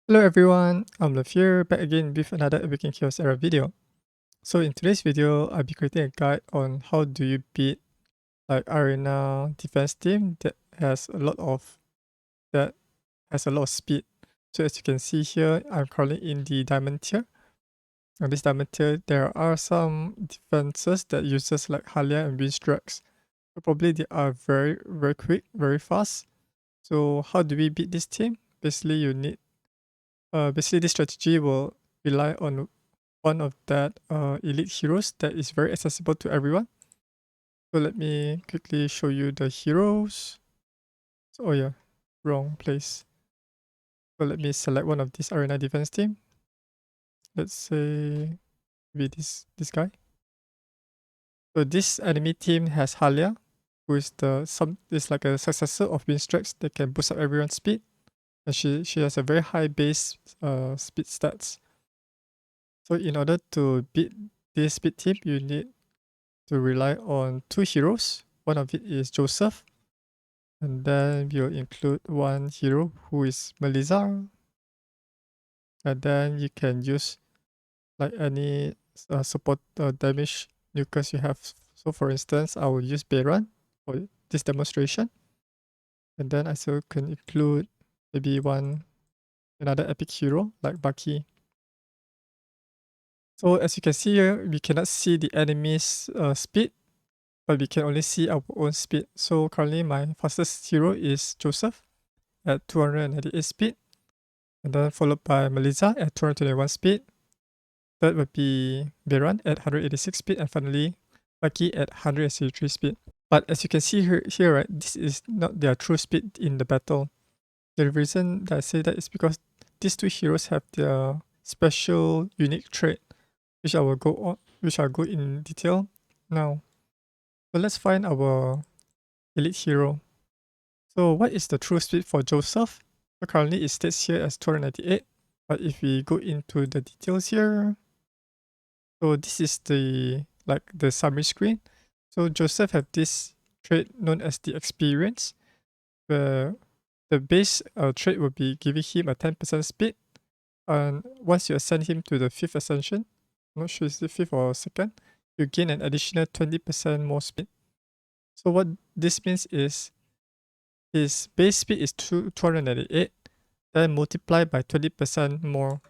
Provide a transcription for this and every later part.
Hello everyone, I'm Love here, back again with another Awaken Chaos Era video. So in today's video, I'll be creating a guide on how do you beat like arena defense team that has a lot of speed. So as you can see here, I'm currently in the diamond tier. On this diamond tier, there are some defenses that uses like Halia and Winstrax. So probably they are very quick, very fast. So how do we beat this team? Basically you need basically this strategy will rely on one of that elite heroes that is very accessible to everyone. So let me quickly show you the heroes. So, oh yeah, wrong place. So let me select one of this arena defense team. Let's say maybe this guy. So this enemy team has Halia, who is is like a successor of Winstrax that can boost up everyone's speed. And she has a very high base speed stats. So in order to beat this speed team, you need to rely on two heroes. One of it is Joseph, and then we'll include one hero who is Melizza, and then you can use like any support damage nukers you have. So for instance, I will use Beran for this demonstration, and then I still can include maybe another epic hero like Bacchi. So as you can see here, we cannot see the enemy's speed, but we can only see our own speed. So currently my fastest hero is Joseph at 298 speed, and then followed by Melizza at 221 speed. Third would be Beran at 186 speed, and finally Bacchi at 163 speed. But as you can see here, right, this is not their true speed in the battle. The reason that I say that is because these two heroes have their special unique trait, which I will go on, which I'll go in detail now. So let's find our elite hero. So what is the true speed for Joseph? So currently it states here as 298, but if we go into the details here, so this is the summary screen. So Joseph have this trait known as the experience, where the base trait will be giving him a 10% speed, and once you ascend him to the 5th ascension, I'm not sure it's the 5th or 2nd, you gain an additional 20% more speed. So what this means is his base speed is 298, then multiply by 20% more.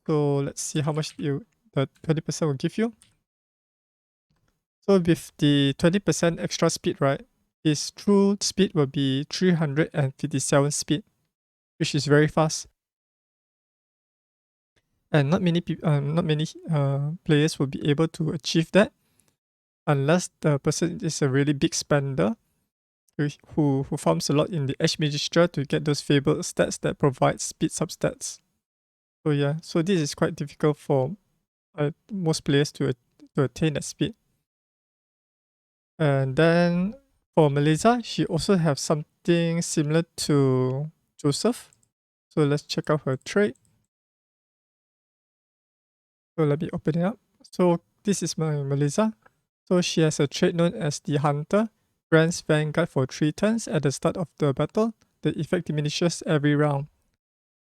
So let's see how much the 20% will give you. So with the 20% extra speed, right, his true speed will be 357 speed, which is very fast. And not many players will be able to achieve that unless the person is a really big spender who farms a lot in the Edge Magistra to get those fabled stats that provide speed substats. So yeah, so this is quite difficult for most players to attain that speed. And then for Melizza, she also have something similar to Joseph. So let's check out her trait. So let me open it up. So this is my Melizza. So she has a trait known as the Hunter. Grants Vanguard for 3 turns at the start of the battle. The effect diminishes every round.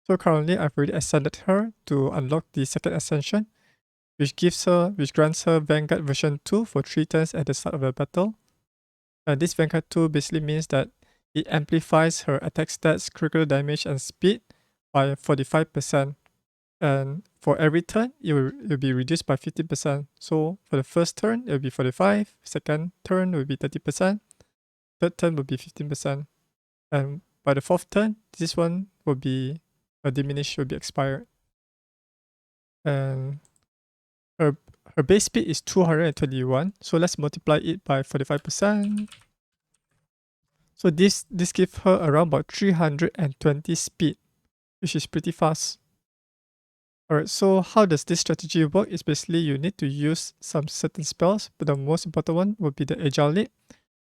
So currently I've already ascended her to unlock the second ascension, which grants her Vanguard version 2 for 3 turns at the start of the battle. This Vanguard 2 basically means that it amplifies her attack stats, critical damage, and speed by 45%. And for every turn, it will be reduced by 50%. So for the first turn, it will be 45, second turn will be 30%, third turn will be 15%. And by the fourth turn, this one will be diminished, will be expired. And her base speed is 221. So let's multiply it by 45%. So this gives her around about 320 speed, which is pretty fast. Alright, so how does this strategy work? Is basically you need to use some certain spells, but the most important one would be the Agile Leap.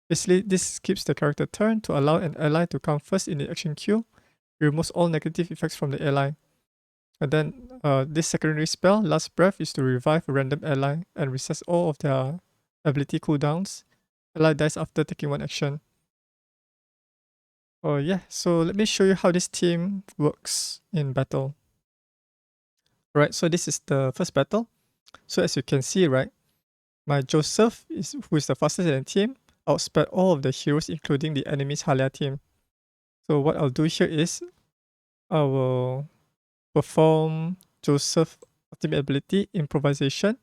Basically, this skips the character turn to allow an ally to come first in the action queue, removes all negative effects from the ally. And then this secondary spell, Last Breath, is to revive a random ally and resets all of their ability cooldowns. Ally dies after taking one action. Oh yeah, so let me show you how this team works in battle. Right, so this is the first battle. So as you can see, right, my Joseph, who is the fastest in the team, outsped all of the heroes, including the enemy's Halia team. So what I'll do here is I will perform Joseph ultimate ability improvisation,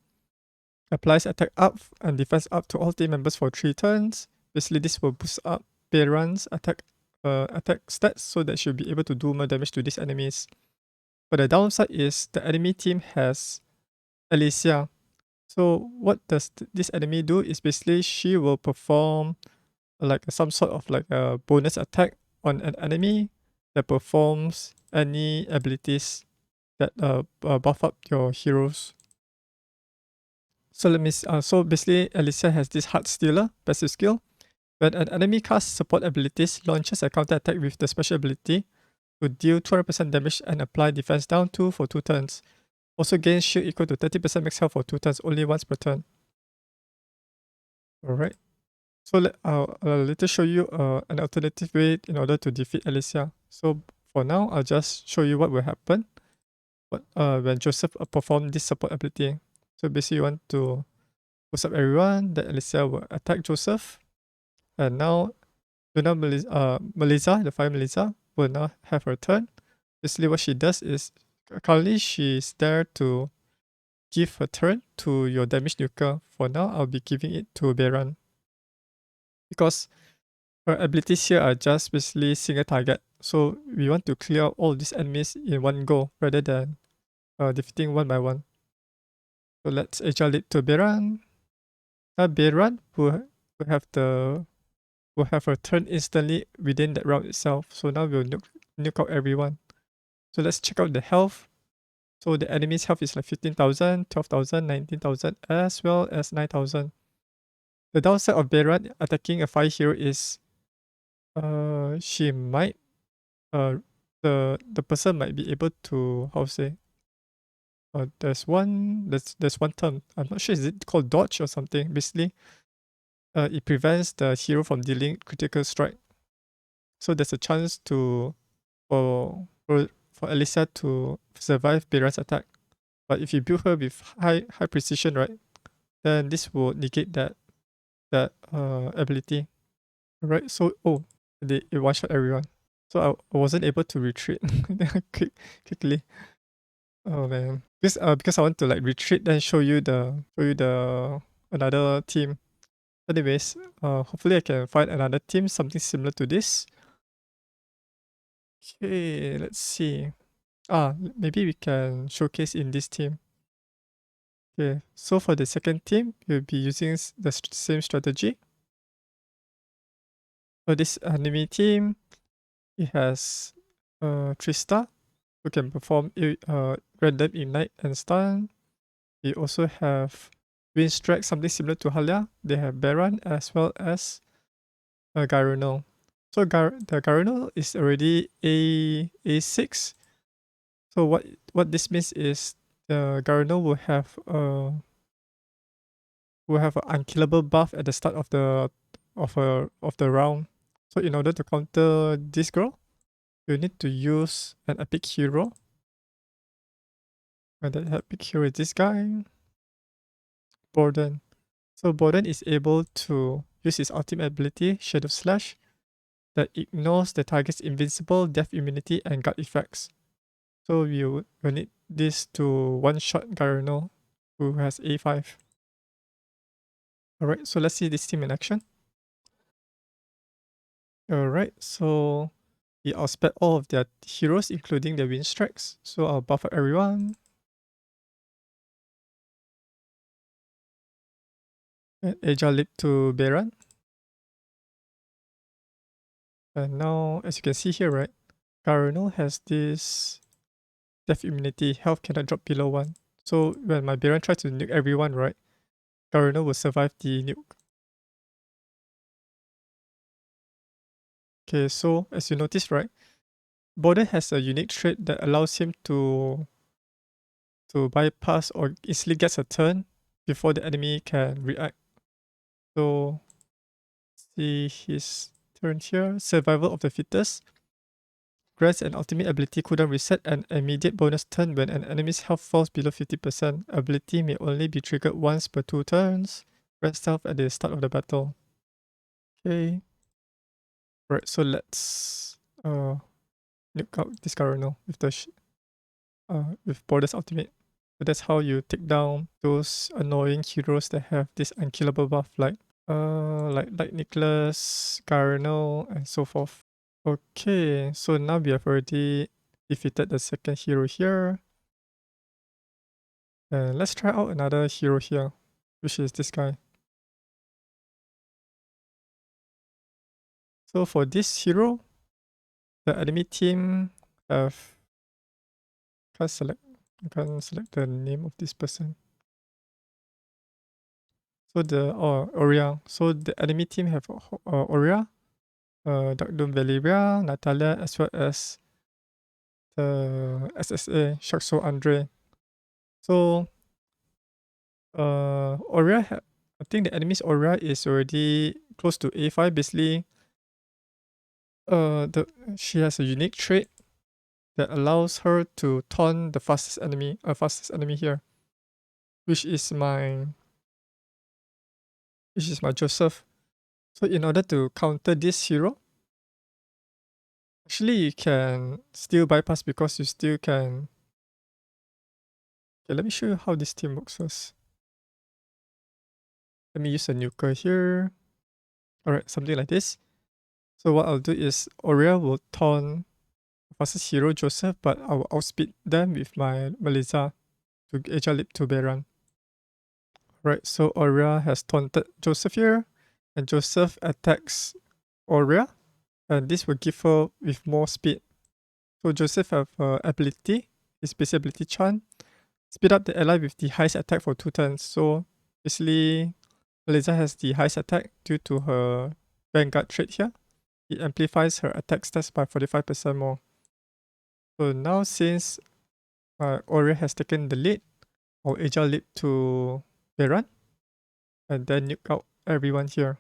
applies attack up and defense up to all team members for 3 turns. Basically, this will boost up Beran's attack stats so that she'll be able to do more damage to these enemies. But the downside is the enemy team has Alicia. So what does this enemy do is basically she will perform like some sort of like a bonus attack on an enemy that performs any abilities that buff up your heroes. So so basically Alicia has this Heart Stealer passive skill. When an enemy casts support abilities, launches a counter attack with the special ability to deal 200% damage and apply defense down 2 for 2 turns. Also gains shield equal to 30% max health for 2 turns, only once per turn. Alright. So I'll later show you an alternative way in order to defeat Alicia. So for now, I'll just show you what will happen when Joseph perform this support ability. So basically you want to boost up everyone, then Alicia will attack Joseph. And now Melizza, the fire Melizza, will now have her turn. Basically what she does is currently she's there to give her turn to your damage nuker. For now, I'll be giving it to Beran. Because her abilities here are just basically single target. So we want to clear all these enemies in one go rather than defeating one by one. So let's agile it to Beran. Now Beran will have her turn instantly within that round itself. So now we'll nuke out everyone. So let's check out the health. So the enemy's health is like 15,000, 12,000, 19,000, as well as 9,000. The downside of Beran attacking a fire hero is she might the person might be able to how to say there's one term, I'm not sure, is it called dodge or something. Basically it prevents the hero from dealing critical strike. So there's a chance to for Alicia to survive Beran's attack. But if you build her with high precision, right, then this will negate that ability. Right, so it one shot everyone. So I wasn't able to retreat quickly. Oh man, because I want to like retreat then show you the another team. Anyways, hopefully I can find another team something similar to this. Okay, let's see. Maybe we can showcase in this team. Okay, so for the second team, we'll be using the same strategy. For this enemy team, it has Trista, who can perform random ignite and stun. We also have Wind Strike, something similar to Halia. They have Beran as well as Garunal. So the Garunal is already A6. So what this means is the Garunal will have an unkillable buff at the start of the round. So in order to counter this girl, you need to use an epic hero. And that epic hero is this guy, Borden. So Borden is able to use his ultimate ability, Shadow Slash, that ignores the target's invincible, death immunity, and guard effects. So you will need this to one-shot Garno, who has A5. Alright, so let's see this team in action. Alright, so he outsped all of their heroes, including the wind strikes. So I'll buff up everyone. And Agile Leap to Beran. And now, as you can see here, right, Garno has this death immunity, health cannot drop below 1. So when my Beran tries to nuke everyone, right, Garno will survive the nuke. Okay, so as you notice, right, Borden has a unique trait that allows him to bypass or easily gets a turn before the enemy can react. So see his turn here. Survival of the fittest. Grants an ultimate ability cooldown reset and immediate bonus turn when an enemy's health falls below 50%. Ability may only be triggered once per 2 turns. Grants health at the start of the battle. Okay. Right, so let's nuke out this guy right now with the with Borden's ultimate. So that's how you take down those annoying heroes that have this unkillable buff like Nicholas, Garno, and so forth. Okay, so now we have already defeated the second hero here. And let's try out another hero here, which is this guy. So for this hero, the enemy team have I can't select the name of this person. So the Oria. So the enemy team have Oria, Dark Doom Valeria, Natalia, as well as the SSA Sharkso Andre. So Oria, I think the enemy's Oria is already close to A5. Basically, she has a unique trait that allows her to taunt the fastest enemy here, which is my Joseph. So in order to counter this hero, actually you can still bypass because you still can. Okay, let me show you how this team works first. Let me use a nuker here. Alright, something like this. So what I'll do is Aurea will taunt fastest hero Joseph, but I will outspeed them with my Melizza to Agile Leap to Beran. Right, so Aurea has taunted Joseph here, and Joseph attacks Aurea, and this will give her with more speed. So Joseph have ability, his basic ability Chan, speed up the ally with the highest attack for 2 turns. So basically, Melizza has the highest attack due to her Vanguard trait here. It amplifies her attack stats by 45% more. So now since Aurea has taken the lead, I'll Agile Leap to Beran and then nuke out everyone here.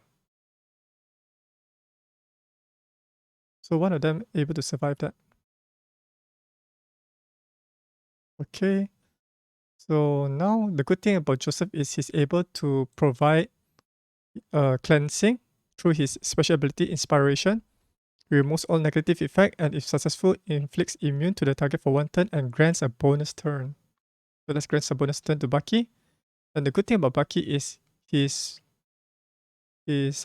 So one of them able to survive that. Okay. So now the good thing about Joseph is he's able to provide cleansing through his special ability Inspiration. Removes all negative effect and if successful inflicts immune to the target for 1 turn and grants a bonus turn. So let's grant a bonus turn to Bacchi. And the good thing about Bacchi is his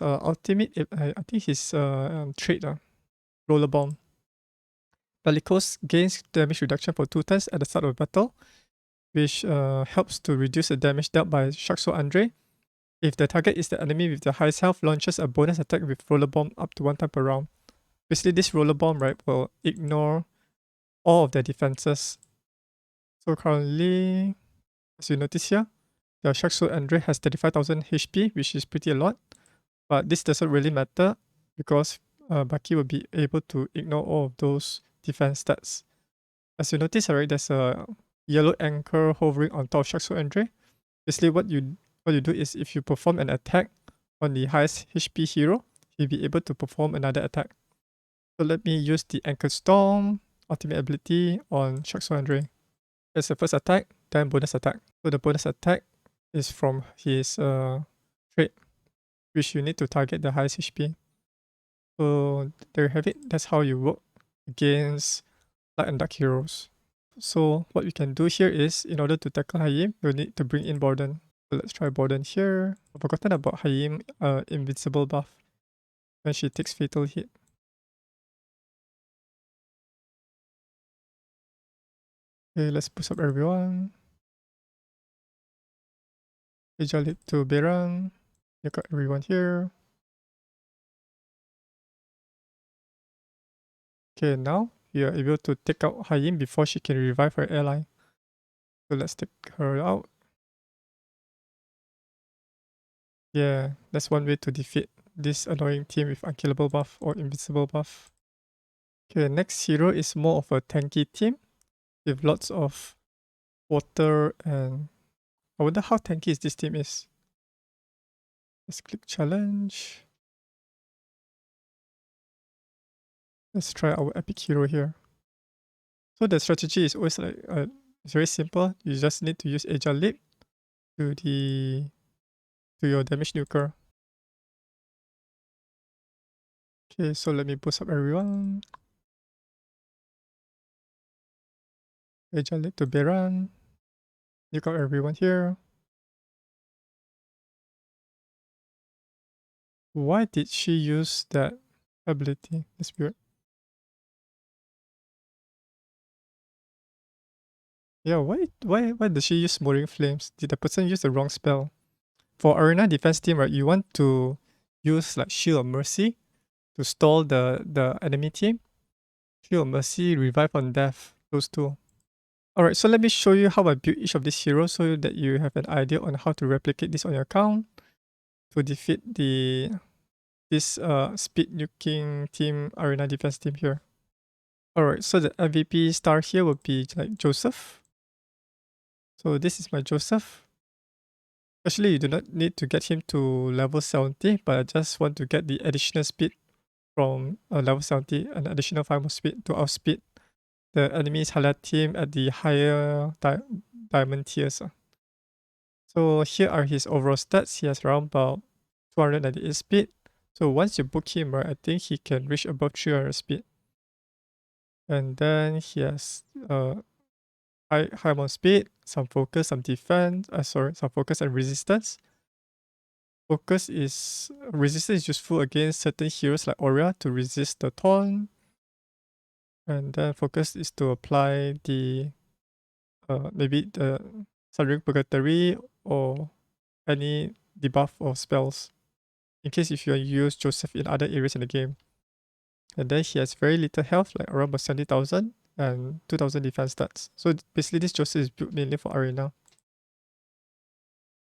ultimate, I think his trait, Roller Bomb. Bellicose gains damage reduction for 2 turns at the start of battle, which helps to reduce the damage dealt by Sharkso Andre. If the target is the enemy with the highest health, launches a bonus attack with Roller Bomb up to 1 time per round. Basically, this Roller Bomb, right, will ignore all of their defenses. So currently, as you notice here, the Sharkso Andre has 35,000 HP, which is pretty a lot. But this doesn't really matter because Bacchi will be able to ignore all of those defense stats. As you notice, right, there's a yellow anchor hovering on top of Sharkso Andre. Basically, what you do is if you perform an attack on the highest HP hero, he'll be able to perform another attack. So let me use the Anchor Storm ultimate ability on Sharkso Andre. That's the first attack, then bonus attack. So the bonus attack is from his trait, which you need to target the highest HP. So there you have it. That's how you work against light and dark heroes. So what we can do here is, in order to tackle Hayim, we'll need to bring in Borden. So let's try Borden here. I've forgotten about Hayim invincible buff when she takes fatal hit. Okay, let's boost up everyone. Agile Leap to Beran. You got everyone here. Okay, now you are able to take out Hayim before she can revive her ally. So let's take her out. Yeah, that's one way to defeat this annoying team with unkillable buff or invincible buff. Okay, next hero is more of a tanky team with lots of water and I wonder how tanky this team is. Let's click challenge. Let's try our epic hero here. So the strategy is always like it's very simple. You just need to use Agile Leap to your damage nuker. Okay, so let me boost up everyone. Agile Leap to Beran. Nuke out everyone here. Why did she use that ability? That's weird. Yeah, why does she use Smoldering Flames? Did the person use the wrong spell? For Arena defense team, right, you want to use like Shield of Mercy to stall the enemy team. Shield of Mercy, Revive on Death, those two. Alright, so let me show you how I build each of these heroes so that you have an idea on how to replicate this on your account to defeat this speed nuking team, Arena defense team here. Alright, so the MVP star here would be like Joseph. So this is my Joseph. Actually, you do not need to get him to level 70, but I just want to get the additional speed from level 70, an additional 5 more speed to outspeed the enemy's highlight team at the higher diamond tiers. So here are his overall stats. He has around about 298 speed. So once you book him, right, I think he can reach above 300 speed. And then he has high amount of speed, some focus, some defense, some focus and resistance. Resistance is useful against certain heroes like Aura to resist the taunt. And then focus is to apply the maybe the Sundering Purgatory or any debuff or spells in case if you use Joseph in other areas in the game. And then he has very little health, like around 70,000 and 2,000 defense stats. So basically this Joseph is built mainly for Arena.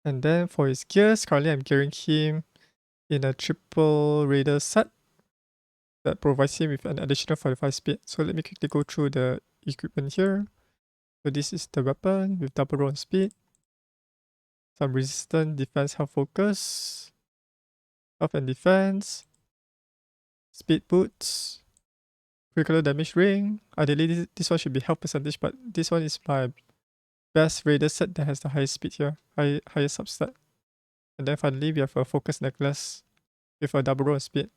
And then for his gears, currently I'm gearing him in a triple raider set that provides him with an additional 45 speed. So let me quickly go through the equipment here. So this is the weapon with double roll speed, some resistance, defense, health focus, health and defense, speed boots, critical damage ring. Ideally this one should be health percentage, but this one is my best raider set that has the highest speed here, highest substat. And then finally we have a focus necklace with a double roll speed.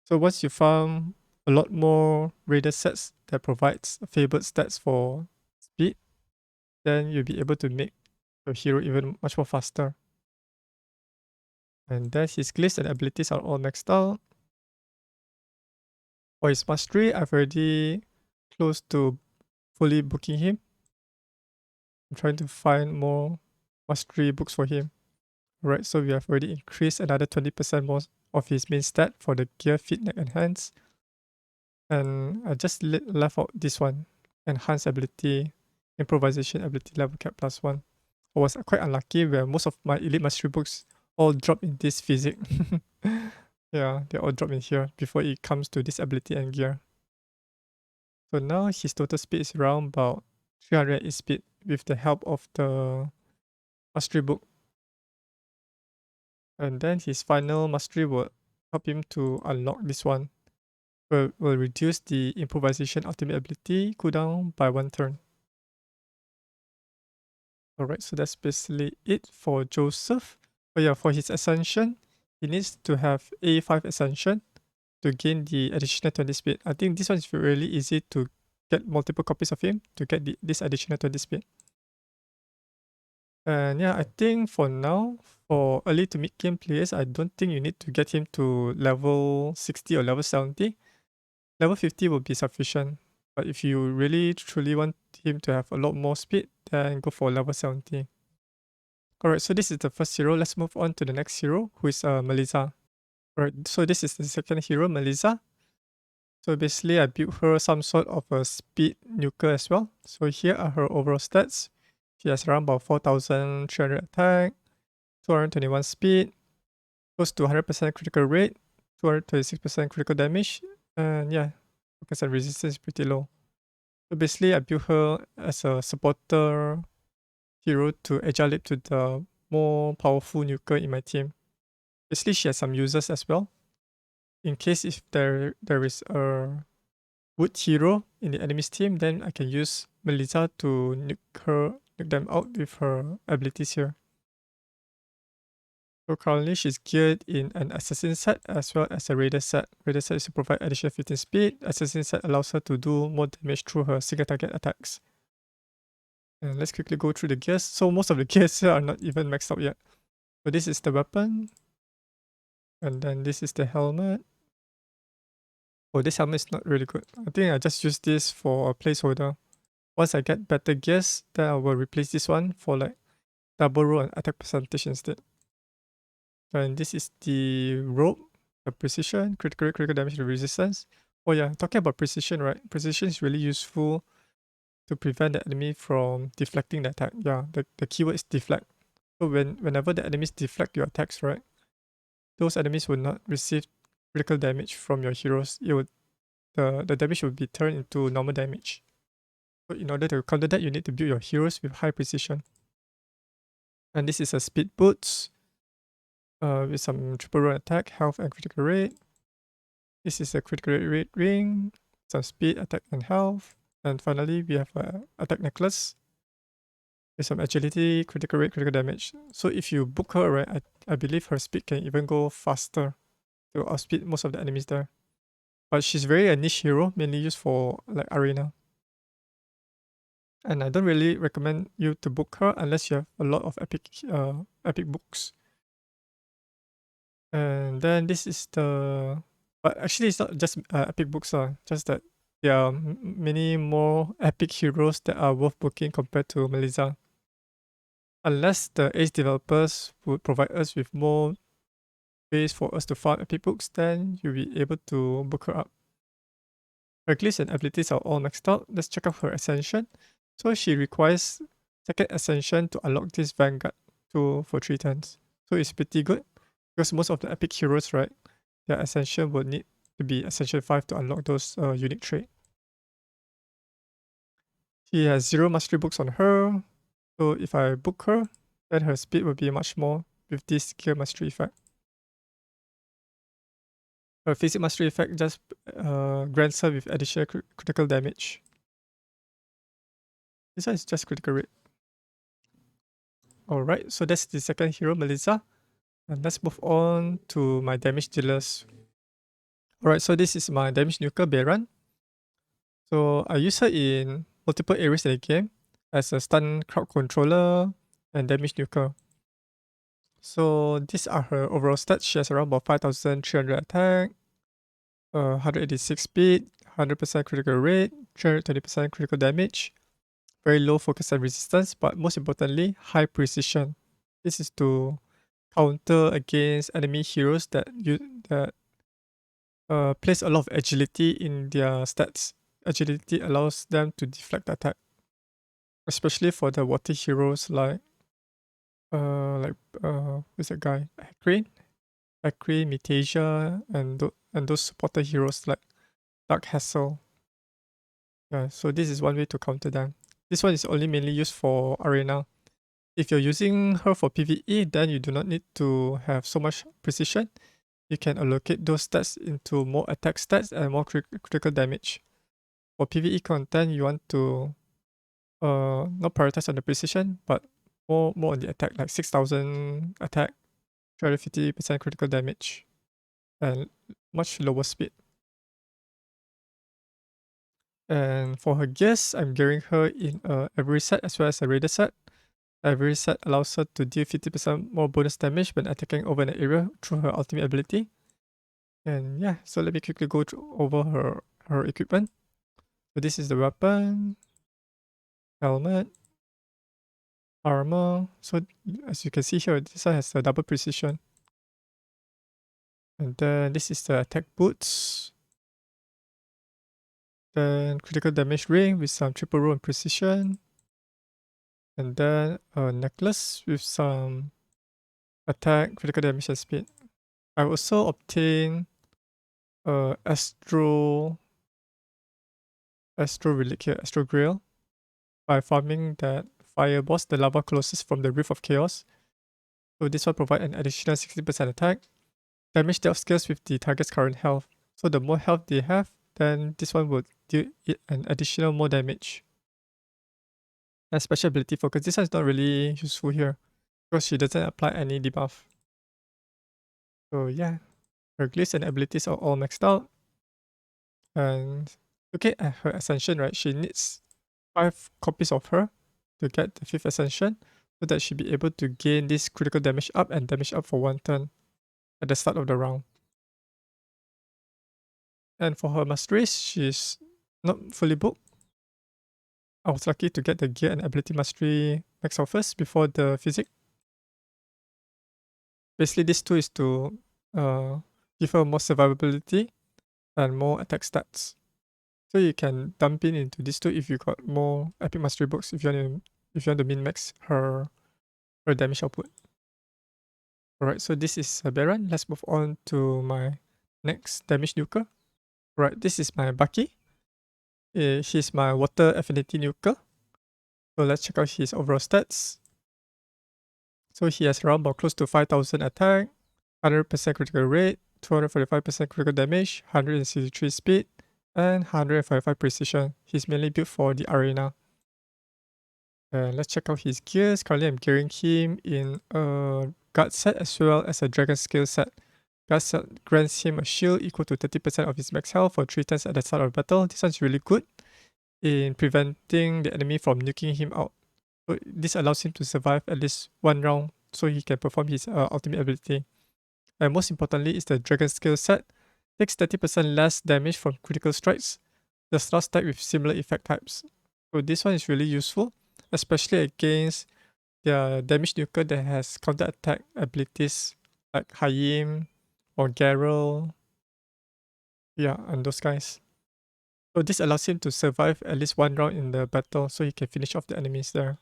So once you farm a lot more raider sets that provides favored stats for speed, then you'll be able to make your hero even much more faster. And then his glyphs and abilities are all maxed out. For his mastery, I've already close to fully booking him. I'm trying to find more mastery books for him. Right, so we have already increased another 20% more of his main stat for the gear, feet, neck, and hands. And I just left out this one, enhanced ability, improvisation ability level cap +1. I was quite unlucky where most of my elite mastery books all drop in this physic. Yeah, they all drop in here before it comes to this ability and gear. So now his total speed is around about 308 speed with the help of the mastery book. And then his final mastery will help him to unlock this one. Will reduce the improvisation ultimate ability cooldown by 1 turn. Alright, so that's basically it for Joseph. But yeah, for his ascension, he needs to have A5 ascension to gain the additional 20 speed. I think this one is really easy to get multiple copies of him to get this additional 20 speed. And yeah, I think for now, for early to mid game players, I don't think you need to get him to level 60 or level 70. Level 50 will be sufficient. But if you really truly want him to have a lot more speed, then go for level 70. Alright, so this is the first hero. Let's move on to the next hero, who is Melizza. Alright, so this is the second hero, Melizza. So basically, I built her some sort of a speed nuker as well. So here are her overall stats. She has around about 4,300 attack, 221 speed, close to 100% critical rate, 226% critical damage, and yeah, focus and resistance is pretty low. So basically, I built her as a supporter hero to agile leap to the more powerful nuker in my team. Basically, she has some users as well. in case if there is a wood hero in the enemy's team, then I can use Melizza to nuke them out with her abilities here. So currently she's geared in an assassin set as well as a raider set. Raider set is to provide additional 15 speed. Assassin set allows her to do more damage through her single target attacks. And let's quickly go through the gears. So most of the gears here are not even maxed out yet. So this is the weapon. And then this is the helmet. Oh, this helmet is not really good. I think I just use this for a placeholder. Once I get better gears, then I will replace this one for like double roll and attack percentage instead. And this is the rope, the precision, critical rate, critical damage, and resistance. Oh yeah, talking about precision, right? Precision is really useful to prevent the enemy from deflecting the attack. Yeah, the keyword is deflect. So whenever the enemies deflect your attacks, right, those enemies will not receive critical damage from your heroes. The damage will be turned into normal damage. So in order to counter that, you need to build your heroes with high precision. And this is a speed boots with some triple roll attack, health, and critical rate. This is a critical rate ring, some speed, attack, and health. And finally, we have a attack necklace with some agility, critical rate, critical damage. So if you book her, right, I believe her speed can even go faster to outspeed most of the enemies there. But she's very a niche hero, mainly used for like arena. And I don't really recommend you to book her unless you have a lot of epic books. And then this is the, but actually it's not just epic books, just that there are many more epic heroes that are worth booking compared to Melizza. Unless the Ace developers would provide us with more ways for us to farm epic books, then you'll be able to book her up. Her glyphs and abilities are all maxed out. Let's check out her ascension. So she requires second ascension to unlock this Vanguard tool for 3 turns. So it's pretty good because most of the epic heroes, right, their ascension will need to be ascension 5 to unlock those unique traits. She has 0 mastery books on her. So if I book her, then her speed will be much more with this gear mastery effect. Her physic mastery effect just grants her with additional critical damage. This one is just critical rate. Alright, so that's the second hero, Melizza. And let's move on to my damage dealers. Alright, so this is my damage nuker, Beran. So I use her in multiple areas in the game as a stun crowd controller and damage nuker. So these are her overall stats. She has around about 5300 attack, 186 speed, 100% critical rate, 320% critical damage, very low focus and resistance, but most importantly, high precision. This is to counter against enemy heroes that place a lot of agility in their stats. Agility allows them to deflect attack, especially for the water heroes like who's that guy? Akri, Mitasia, and those supporter heroes like Dark Hassle. Yeah, so this is one way to counter them. This one is only mainly used for arena. If you're using her for PvE, then you do not need to have so much precision. You can allocate those stats into more attack stats and more critical damage. For PvE content, you want to not prioritize on the precision, but more on the attack, like 6000 attack, 250% critical damage, and much lower speed. And for her gears, I'm gearing her in every set as well as a raider set. Every set allows her to deal 50% more bonus damage when attacking over an area through her ultimate ability. And yeah, so let me quickly go over her equipment. So this is the weapon, helmet, armor. So as you can see here, this one has a double precision. And then this is the attack boots. Then critical damage ring with some triple roll and precision. And then a necklace with some attack, critical damage, and speed. I also obtained Astro Relic here, Astro Grail, by farming that fire boss, the lava closest from the Rift of Chaos. So this one provides an additional 60% attack, damage dealt scales with the target's current health. So the more health they have, then this one will deal it an additional more damage. And special ability focus. This one is not really useful here because she doesn't apply any debuff. So yeah, her glyphs and abilities are all maxed out. And looking at her ascension, right, she needs 5 copies of her to get the 5th ascension so that she'll be able to gain this critical damage up and damage up for 1 turn at the start of the round. And for her masteries, she's not fully booked. I was lucky to get the gear and ability mastery max out first before the physic. Basically, this two is to give her more survivability and more attack stats. So you can dump in into these two if you got more epic mastery books if you want to min max her damage output. Alright, so this is Beran. Let's move on to my next damage nuker. Right, this is my Bacchi. He's my water affinity nuker. So let's check out his overall stats. So he has around about close to 5000 attack, 100% critical rate, 245% critical damage, 163 speed, and 145 precision. He's mainly built for the arena. And let's check out his gears. Currently I'm gearing him in a guard set as well as a dragon skill set. Guard set grants him a shield equal to 30% of his max health for 3 turns at the start of battle. This one's really good in preventing the enemy from nuking him out. So this allows him to survive at least 1 round so he can perform his ultimate ability. And most importantly is the dragon skill set. Takes 30% less damage from critical strikes. Does not stack with similar effect types. So this one is really useful, especially against the damage nuker that has counter attack abilities like Hayim or Garrel. Yeah, and those guys. So this allows him to survive at least 1 round in the battle so he can finish off the enemies there.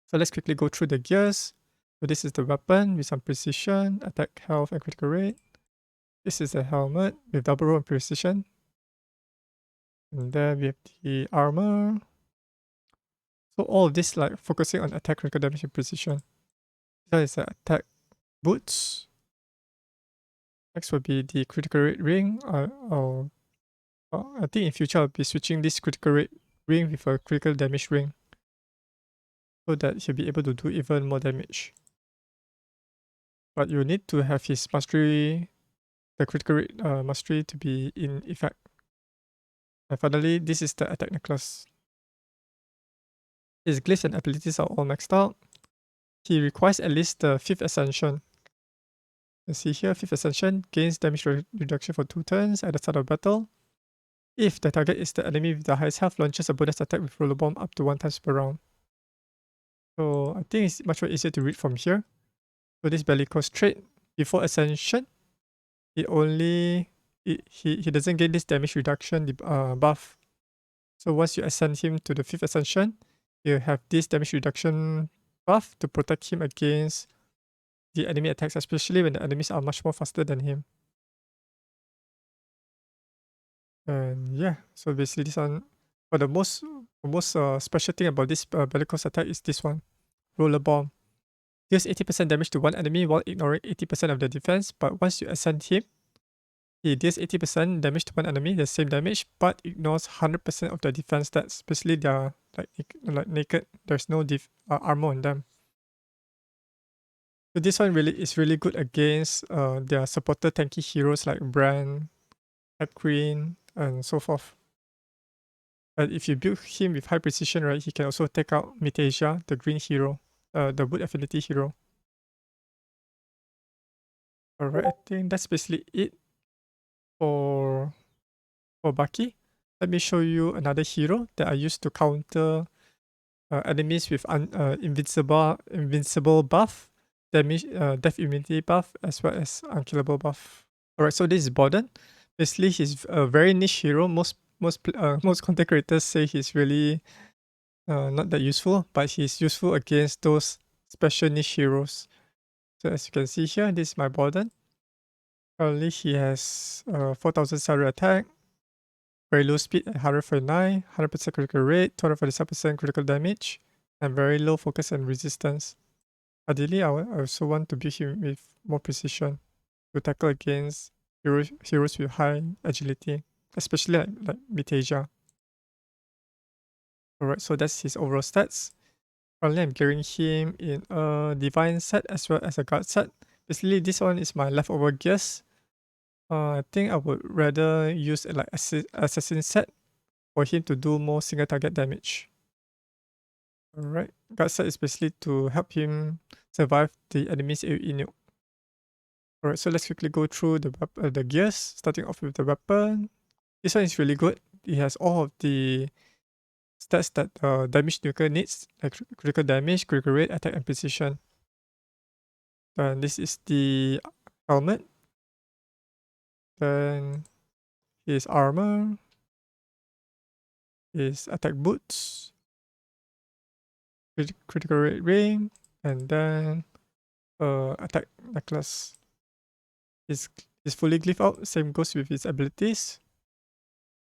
So let's quickly go through the gears. So this is the weapon with some precision, attack, health, and critical rate. This is the helmet with double roll and precision. And then we have the armor. So all of this like focusing on attack, critical damage, and precision. That is the attack boots. Next will be the critical rate ring. I think in future I'll be switching this critical rate ring with a critical damage ring, so that he'll be able to do even more damage. But you need to have his mastery, the critical rate mastery to be in effect. And finally, this is the attack necklace. His glyphs and abilities are all maxed out. He requires at least the 5th ascension. You see here, 5th ascension gains damage reduction for 2 turns at the start of battle. If the target is the enemy with the highest health, launches a bonus attack with roller bomb up to 1 times per round. So I think it's much more easier to read from here. So this bellicose trait before ascension, he doesn't get this damage reduction buff. So once you ascend him to the 5th ascension, you have this damage reduction buff to protect him against the enemy attacks, especially when the enemies are much more faster than him. And yeah, so basically this one, but the most special thing about this bellicose attack is this one, roller bomb. Deals 80% damage to one enemy while ignoring 80% of their defense, but once you ascend him, he deals 80% damage to one enemy, the same damage, but ignores 100% of their defense stats. Basically, they are like naked. There's no armor on them. So this one is really good against their supporter tanky heroes like Beran, Queen, and so forth. And if you build him with high precision, right, he can also take out Mitasia, the green hero, the wood affinity hero. Alright, I think that's basically it for Bacchi. Let me show you another hero that I used to counter enemies with invincible buff, damage, death immunity buff, as well as unkillable buff. Alright, so this is Borden. Basically, he's a very niche hero. Most content creators say he's really not that useful, but he's useful against those special niche heroes. So as you can see here, this is my Borden. Currently, he has 4000 salary attack, very low speed at 149, 100% critical rate, 247% critical damage, and very low focus and resistance. Ideally, I also want to build him with more precision. to tackle against heroes with high agility, especially like Mitasia. Alright, so that's his overall stats. Currently, I'm gearing him in a Divine set as well as a Guard set. Basically, this one is my leftover gears. I think I would rather use like Assassin set for him to do more single target damage. Alright, Guard set is basically to help him survive the enemy's AoE nuke. Alright, so let's quickly go through the gears, starting off with the weapon. This one is really good. It has all of the stats that damage nuker needs, like critical damage, critical rate, attack, and precision. Then this is the helmet. Then his armor, his attack boots, critical rate ring, and then attack necklace. Is fully glyphed out. Same goes with his abilities.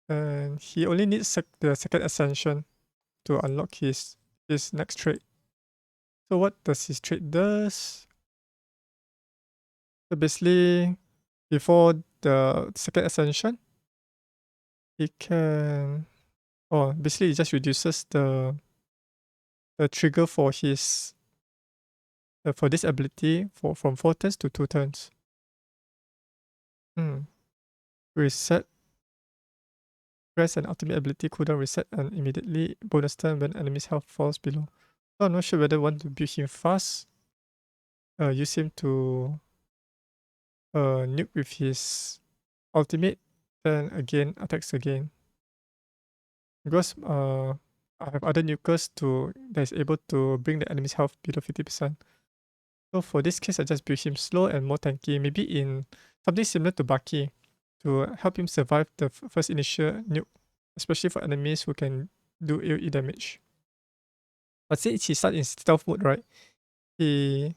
And he only needs the second ascension to unlock his next trait. So what does his trait does? So basically, before the second ascension, he can basically it just reduces the trigger for his for this ability from 4 turns to 2 turns. Reset. Press an ultimate ability cooldown reset and immediately bonus turn when enemy's health falls below. So I'm not sure whether I want to build him fast. Use him to nuke with his ultimate, then again attacks again. Because I have other nukers that is able to bring the enemy's health below 50%. So for this case, I just build him slow and more tanky, maybe in something similar to Bacchi to help him survive the first initial nuke, especially for enemies who can do AoE damage. But since he starts in stealth mode, right, he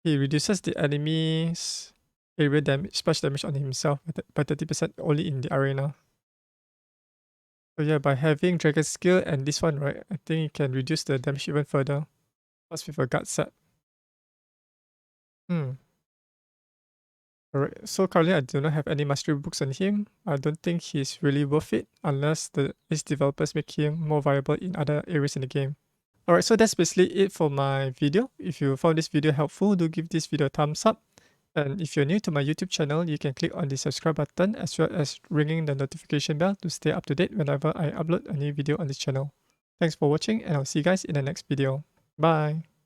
reduces the enemy's area damage, splash damage on himself by 30% only in the arena. So yeah, by having Dragon Skill and this one, right, I think it can reduce the damage even further. Plus with a Guard set. Alright, so currently I do not have any mastery books on him. I don't think he's really worth it unless these developers make him more viable in other areas in the game. Alright, so that's basically it for my video. If you found this video helpful, do give this video a thumbs up. And if you're new to my YouTube channel, you can click on the subscribe button as well as ringing the notification bell to stay up to date whenever I upload a new video on this channel. Thanks for watching and I'll see you guys in the next video. Bye!